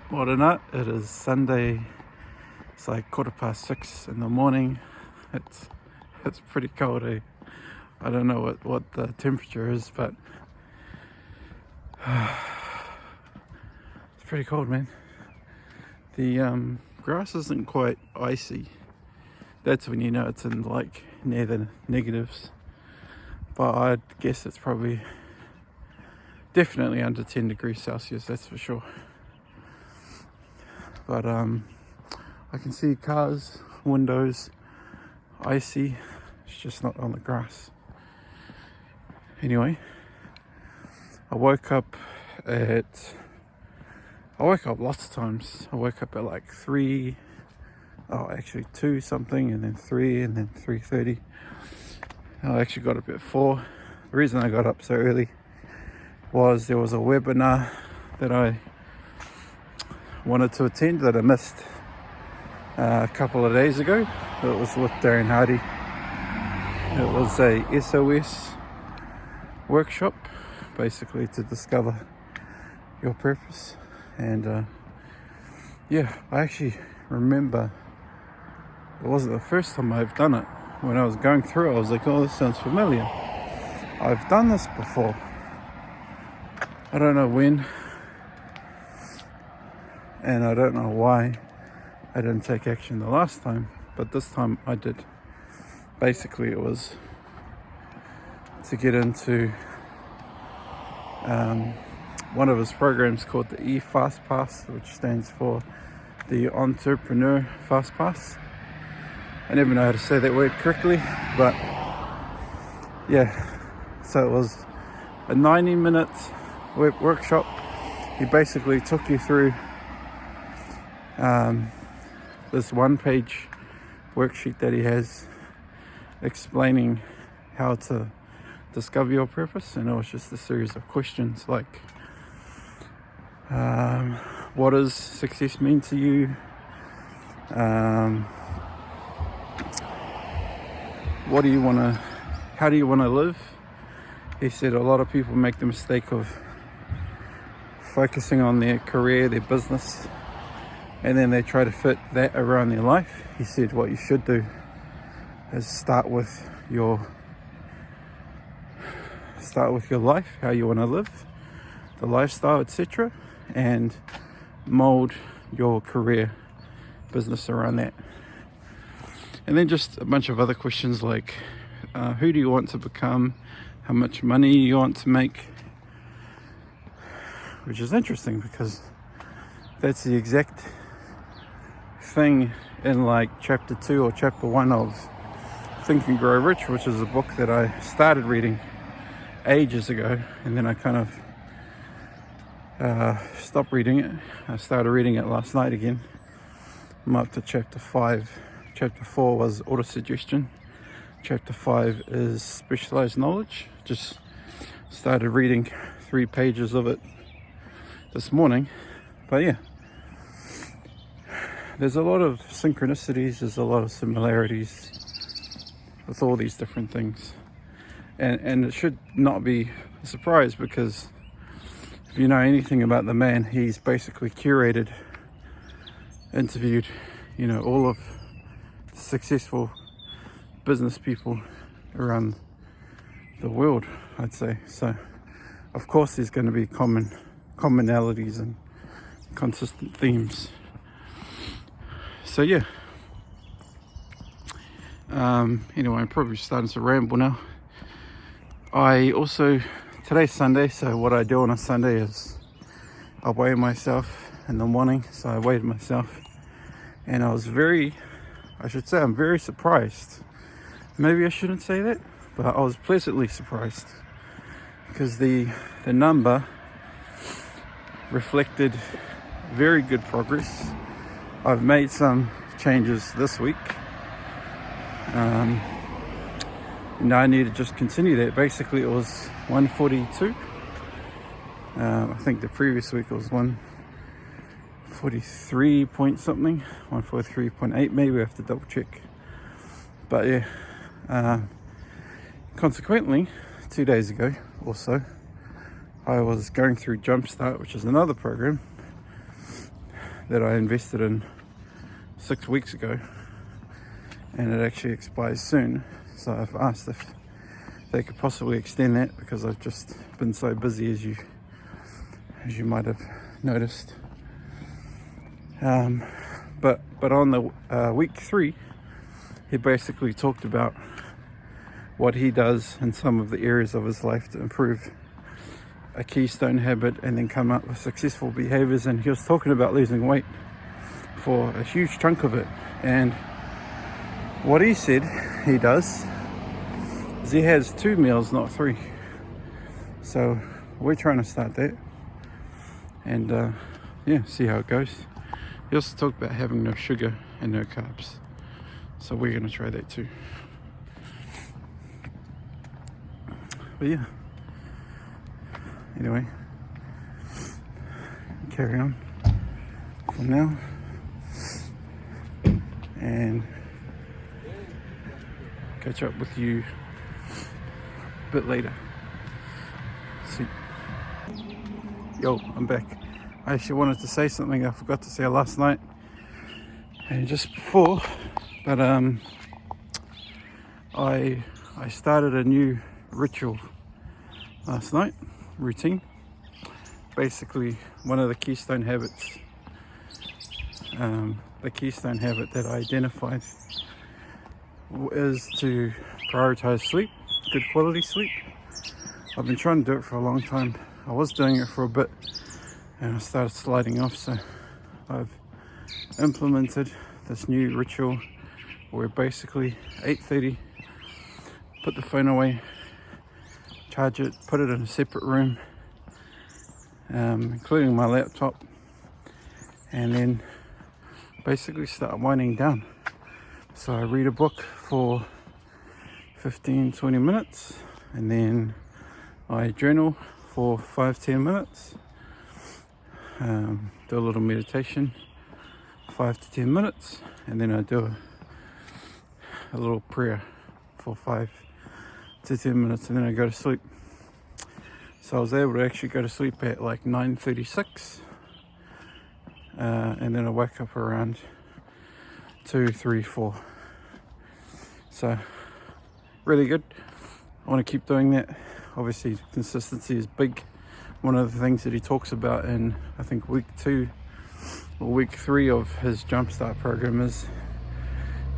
Morena, it is Sunday. It's like 6:15 in the morning. It's pretty cold. I don't know what the temperature is, but it's pretty cold, man. The grass isn't quite icy. That's when you know it's in like near the negatives. But I'd guess it's probably definitely under 10 degrees Celsius, that's for sure. But I can see cars, windows, icy. It's just not on the grass. Anyway, I woke up lots of times. I woke up at like 2 something, and then 3, and then 3:30. I actually got up at 4. The reason I got up so early was there was a webinar that I wanted to attend that I missed a couple of days ago. It was with Darren Hardy. It was a SOS workshop, basically to discover your purpose. And I actually remember it wasn't the first time I've done it. When I was going through it, I was like, oh, this sounds familiar. I've done this before. I don't know when, and I don't know why I didn't take action the last time, but this time I did. Basically, it was to get into one of his programs called the E-Fast Pass, which stands for the Entrepreneur Fast Pass. I never know how to say that word correctly, but yeah. So it was a 90-minute workshop. He basically took you through this one-page worksheet that he has explaining how to discover your purpose, and it was just a series of questions like what does success mean to you, how do you want to live. He said a lot of people make the mistake of focusing on their career, their business, and then they try to fit that around their life. He said what you should do is start with your life, how you want to live, the lifestyle, etc., and mold your career, business around that. And then just a bunch of other questions like who do you want to become, how much money you want to make, which is interesting because that's the exact thing in like chapter 2 or chapter 1 of Think and Grow Rich, which is a book that I started reading ages ago, and then I kind of stopped reading it. I started reading it last night again. I'm up to chapter 5. Chapter 4 was autosuggestion. Chapter 5 is specialized knowledge. Just started reading 3 pages of it this morning. But yeah, there's a lot of synchronicities, there's a lot of similarities with all these different things. And it should not be a surprise, because if you know anything about the man, he's basically curated, interviewed, all of the successful business people around the world, I'd say. So of course there's going to be commonalities and consistent themes. So yeah. Anyway, I'm probably starting to ramble now. Today's Sunday, so what I do on a Sunday is I weigh myself in the morning. So I weighed myself, and I'm very surprised. Maybe I shouldn't say that, but I was pleasantly surprised, because the number reflected very good progress. I've made some changes this week. I need to just continue that. Basically it was 142. I think the previous week it was 143 point something, 143.8 maybe. I have to double check. But yeah, consequently 2 days ago also I was going through Jumpstart, which is another program, that I invested in 6 weeks ago, and it actually expires soon. So I've asked if they could possibly extend that, because I've just been so busy, as you might have noticed. But on the week 3, he basically talked about what he does in some of the areas of his life to improve a keystone habit and then come up with successful behaviors. And he was talking about losing weight for a huge chunk of it. And what he said he does is he has 2 meals, not 3. So we're trying to start that, and see how it goes. He also talked about having no sugar and no carbs, so we're going to try that too. But yeah, anyway, carry on for now, and catch up with you a bit later. See. Yo, I'm back. I actually wanted to say something I forgot to say last night and just before, but I started a new ritual last night, routine. Basically, one of the keystone habits, the keystone habit that I identified is to prioritize sleep, good quality sleep. I've been trying to do it for a long time. I was doing it for a bit and I started sliding off, so I've implemented this new ritual where basically 8:30, put the phone away, charge it, put it in a separate room, including my laptop, and then basically start winding down. So I read a book for 15-20 minutes, and then I journal for 5-10 minutes, do a little meditation, 5 to 10 minutes, and then I do a little prayer for 5 to 10 minutes, and then I go to sleep. So I was able to actually go to sleep at like 9:36, and then I wake up around 2, 3, 4. So really good. I want to keep doing that. Obviously consistency is big. One of the things that he talks about in, I think, week 2 or week 3 of his Jumpstart program is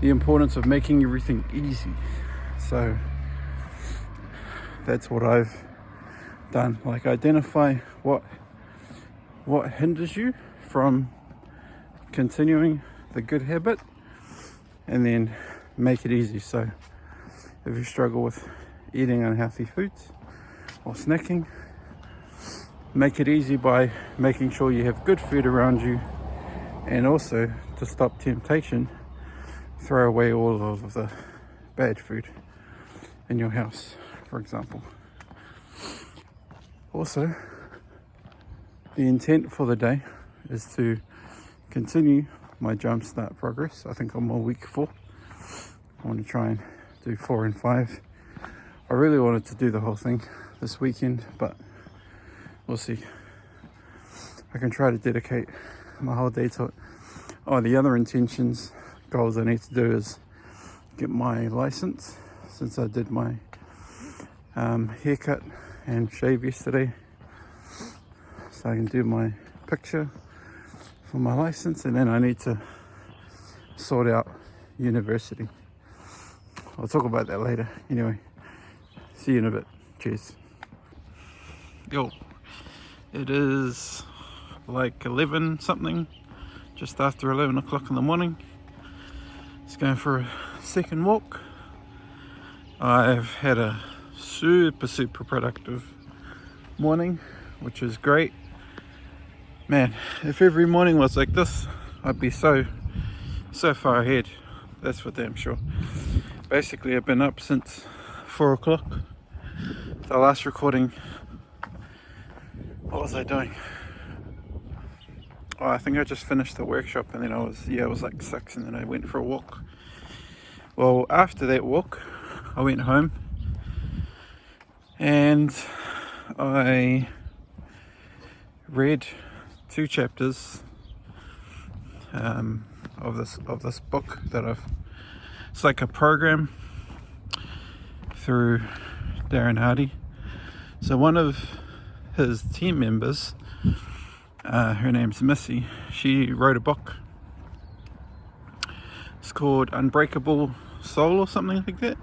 the importance of making everything easy. So that's what I've done. Like, identify what hinders you from continuing the good habit, and then make it easy. So if you struggle with eating unhealthy foods or snacking, make it easy by making sure you have good food around you, and also, to stop temptation, throw away all of the bad food in your house, for example. Also, the intent for the day is to continue my Jumpstart progress. I think I'm on week 4. I want to try and do 4 and 5. I really wanted to do the whole thing this weekend, but we'll see. I can try to dedicate my whole day to it. Oh, the other goals I need to do is get my license, since I did my haircut and shave yesterday, so I can do my picture for my license, and then I need to sort out university. I'll talk about that later. Anyway, see you in a bit. Cheers. Yo, it is like 11 something, just after 11 o'clock in the morning. Just going for a second walk. I've had a super productive morning, which is great. Man, if every morning was like this, I'd be so far ahead. That's for damn sure. Basically, I've been up since 4 o'clock. The last recording, what was I doing? Oh, I think I just finished the workshop, and then it was like 6, and then I went for a walk. Well, after that walk, I went home and I read 2 chapters of this book that it's like a program through Darren Hardy. So one of his team members, her name's Missy, she wrote a book. It's called Unbreakable Soul or something like that.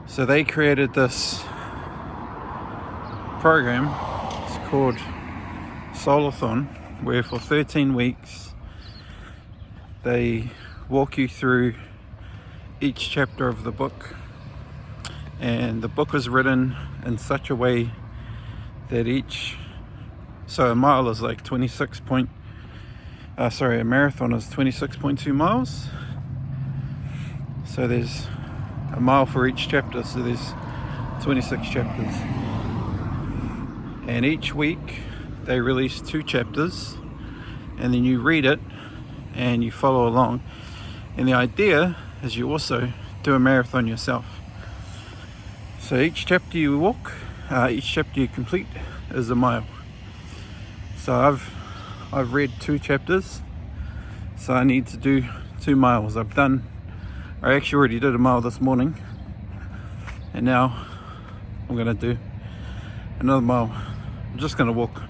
So they created this program. It's called Soulathon, where for 13 weeks they walk you through each chapter of the book. And the book was written in such a way that a mile is like a marathon is 26.2 miles. So there's a mile for each chapter, so there's 26 chapters. And each week they release 2 chapters, and then you read it and you follow along. And the idea is you also do a marathon yourself. So each chapter you walk, each chapter you complete is a mile. So I've read 2 chapters, so I need to do 2 miles. I actually already did a mile this morning, and now I'm gonna do another mile. I'm just gonna walk.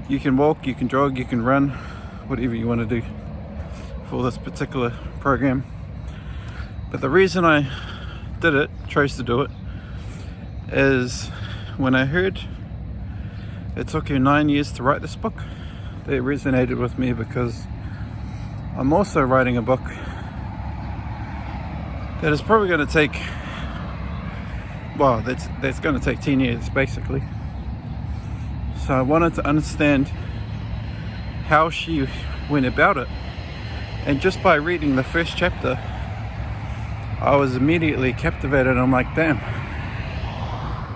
You can walk, you can jog, you can run, whatever you want to do for this particular program. But the reason I chose to do it, is when I heard it took you 9 years to write this book, that resonated with me, because I'm also writing a book that is probably going to take, that's going to take 10 years basically. So I wanted to understand how she went about it, and just by reading the first chapter I was immediately captivated. I'm like, damn,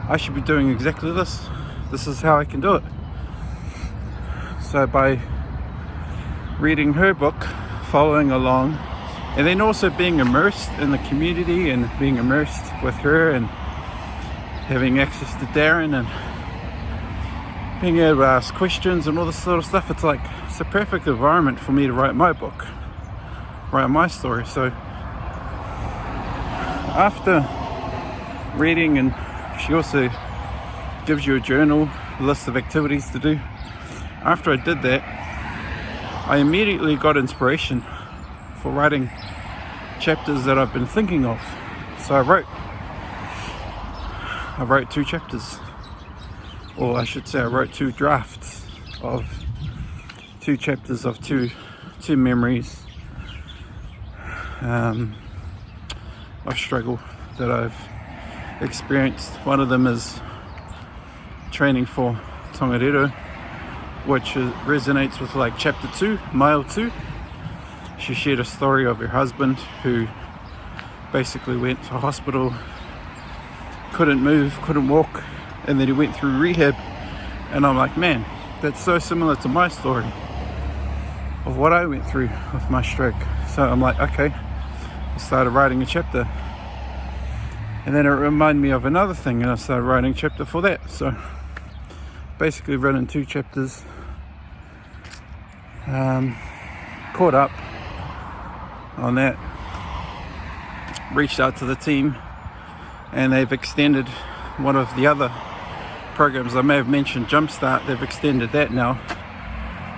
I should be doing exactly this. This is how I can do it. So by reading her book, following along, and then also being immersed in the community and being immersed with her and having access to Darren and being able to ask questions and all this sort of stuff, it's a perfect environment for me to write my book, write my story. So after reading, and she also gives you a journal, a list of activities to do. After I did that, I immediately got inspiration for writing chapters that I've been thinking of. So I wrote 2 chapters, or I should say I wrote 2 drafts of 2 chapters of two memories of struggle that I've experienced. One of them is training for Tongariro, which resonates with chapter 2, mile 2. She shared a story of her husband who basically went to hospital, couldn't move, couldn't walk, and then he went through rehab. And I'm like, man, that's so similar to my story of what I went through with my stroke. So I'm like, okay, I started writing a chapter, and then it reminded me of another thing, and I started writing a chapter for that. So basically written 2 chapters, caught up on that, reached out to the team, and they've extended one of the other programs I may have mentioned, Jumpstart. They've extended that now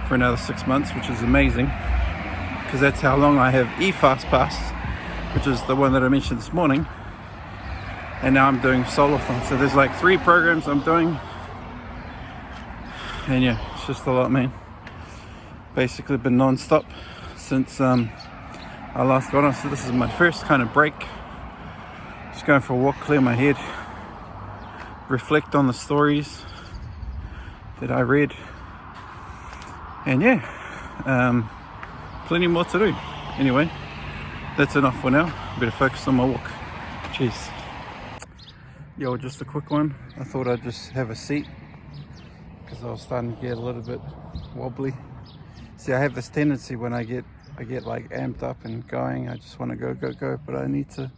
for another 6 months, which is amazing, because that's how long I have eFast Pass, which is the one that I mentioned this morning, and now I'm doing Soulathon. So there's 3 programs I'm doing, and yeah, it's just a lot, man. Basically been non-stop since I last got on. So this is my first kind of break, just going for a walk, clear my head, reflect on the stories that I read, and yeah, plenty more to do. Anyway, that's enough for now. Better focus on my walk. Cheers. Yo, just a quick one. I thought I'd just have a seat because I was starting to get a little bit wobbly. See, I have this tendency when I get amped up and going, I just want to go, but I need to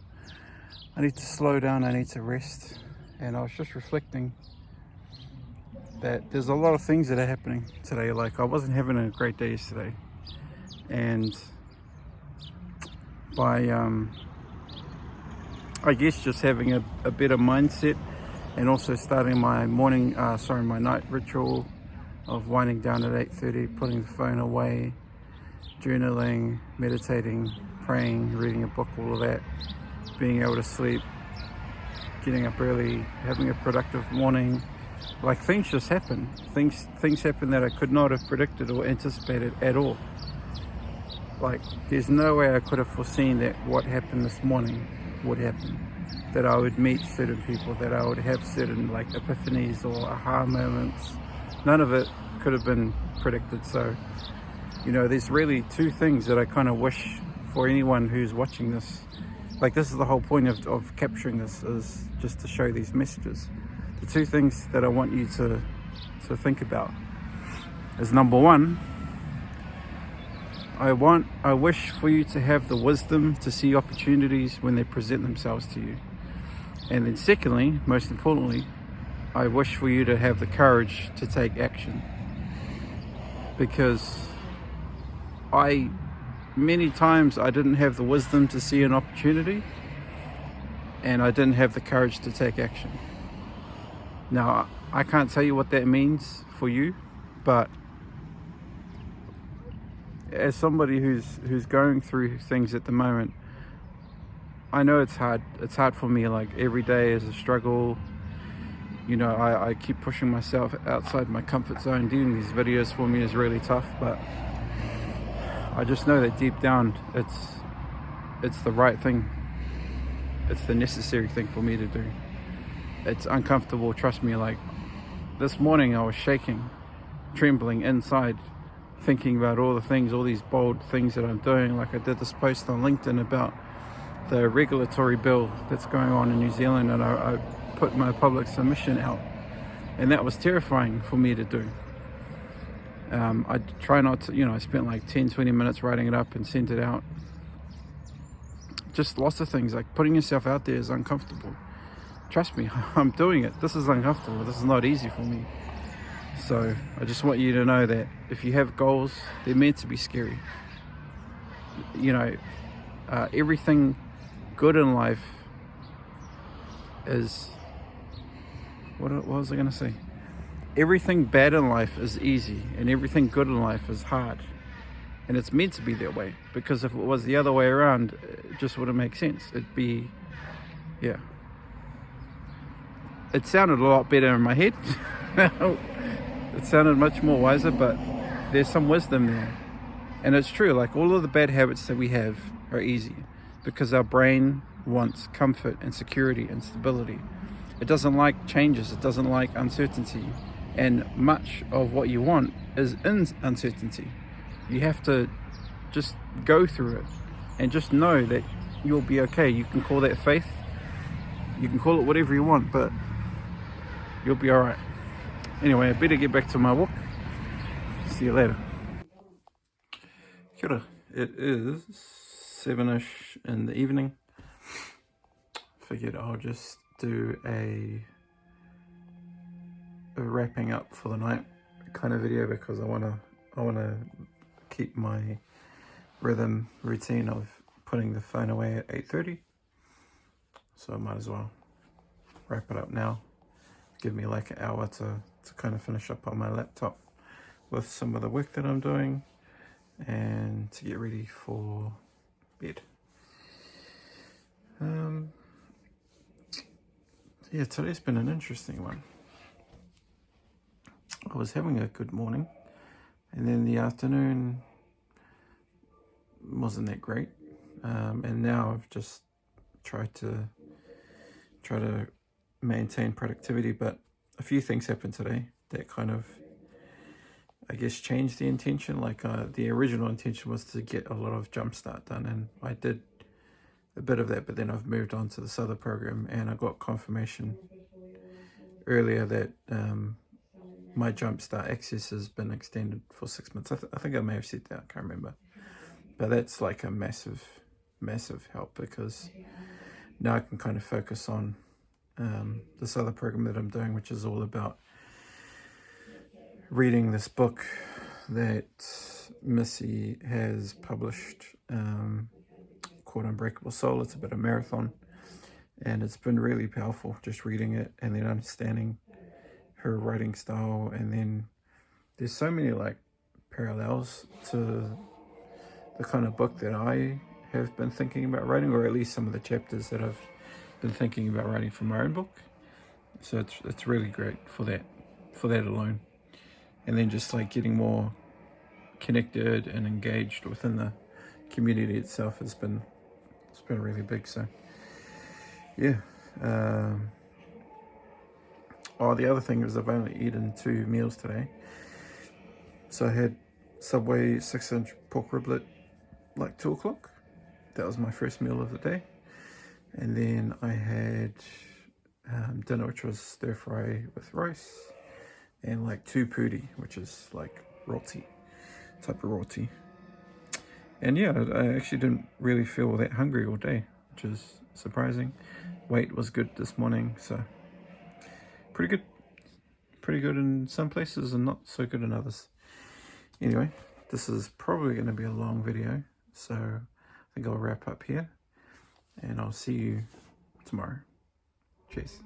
slow down. I need to rest. And I was just reflecting that there's a lot of things that are happening today. Like, I wasn't having a great day yesterday, and by I guess just having a better mindset, and also starting my my night ritual of winding down at 8:30, putting the phone away, journaling, meditating, praying, reading a book, all of that, being able to sleep, getting up early, having a productive morning. Like, things just happen. Things happen that I could not have predicted or anticipated at all. Like, there's no way I could have foreseen that what happened this morning would happen. That I would meet certain people, that I would have certain like epiphanies or aha moments. None of it could have been predicted. So, there's really two things that I kind of wish for anyone who's watching this. Like, this is the whole point of capturing this, is just to show these messages. The two things that I want you to think about is, number one, I wish for you to have the wisdom to see opportunities when they present themselves to you. And then secondly, most importantly, I wish for you to have the courage to take action. Because many times I didn't have the wisdom to see an opportunity, and I didn't have the courage to take action. Now, I can't tell you what that means for you, but as somebody who's going through things at the moment, I know it's hard. It's hard for me. Like, every day is a struggle. I keep pushing myself outside my comfort zone. Doing these videos for me is really tough, but I just know that deep down it's the right thing. It's the necessary thing for me to do. It's uncomfortable, trust me. Like, this morning I was shaking, trembling inside, thinking about all these bold things that I'm doing. Like, I did this post on LinkedIn about the regulatory bill that's going on in New Zealand, and I put my public submission out, and that was terrifying for me to do. I try not to, I spent like 10-20 minutes writing it up and sent it out. Just lots of things. Like, putting yourself out there is uncomfortable. Trust me, I'm doing it. This is uncomfortable. This is not easy for me. So I just want you to know that if you have goals, they're meant to be scary. Everything good in life is, what was I going to say? Everything bad in life is easy, and everything good in life is hard. And it's meant to be that way, because if it was the other way around, it just wouldn't make sense. It'd be, yeah. It sounded a lot better in my head. It sounded much more wiser, but there's some wisdom there. And it's true, like, all of the bad habits that we have are easy, because our brain wants comfort and security and stability. It doesn't like changes. It doesn't like uncertainty. And much of what you want is in uncertainty. You have to just go through it and just know that you'll be okay. You can call that faith. You can call it whatever you want, but you'll be all right. Anyway, I better get back to my walk. See you later. Kia ora. It is 7ish in the evening. Figured I'll just do a wrapping up for the night kind of video, because I wanna keep my routine of putting the phone away at 8:30. So I might as well wrap it up now. Give me like an hour to kind of finish up on my laptop with some of the work that I'm doing, and to get ready for bed. Yeah, today's been an interesting one. I was having a good morning, and then the afternoon wasn't that great, and now I've just tried to maintain productivity, but a few things happened today that kind of, I guess, changed the intention. Like, the original intention was to get a lot of Jumpstart done, and I did a bit of that, but then I've moved on to this other program, and I got confirmation earlier that my Jumpstart access has been extended for 6 months. I think I may have said that, I can't remember. But that's like a massive help, because now I can kind of focus on this other program that I'm doing, which is all about reading this book that Missy has published, called Unbreakable Soul. It's a bit of marathon, and it's been really powerful just reading it and then understanding her writing style. And then there's so many like parallels to the kind of book that I have been thinking about writing, or at least some of the chapters that I've been thinking about writing for my own book. So it's really great for that alone. And then just like getting more connected and engaged within the community itself it's been really big. So yeah. The other thing is I've only eaten 2 meals today. So I had Subway 6-inch pork riblet like 2 o'clock. That was my first meal of the day. And then I had dinner, which was stir fry with rice, and like 2 puri, which is like roti, type of roti. And yeah, I actually didn't really feel that hungry all day, which is surprising. Weight was good this morning, so pretty good in some places and not so good in others. Anyway, this is probably going to be a long video, so I think I'll wrap up here, and I'll see you tomorrow. Cheers.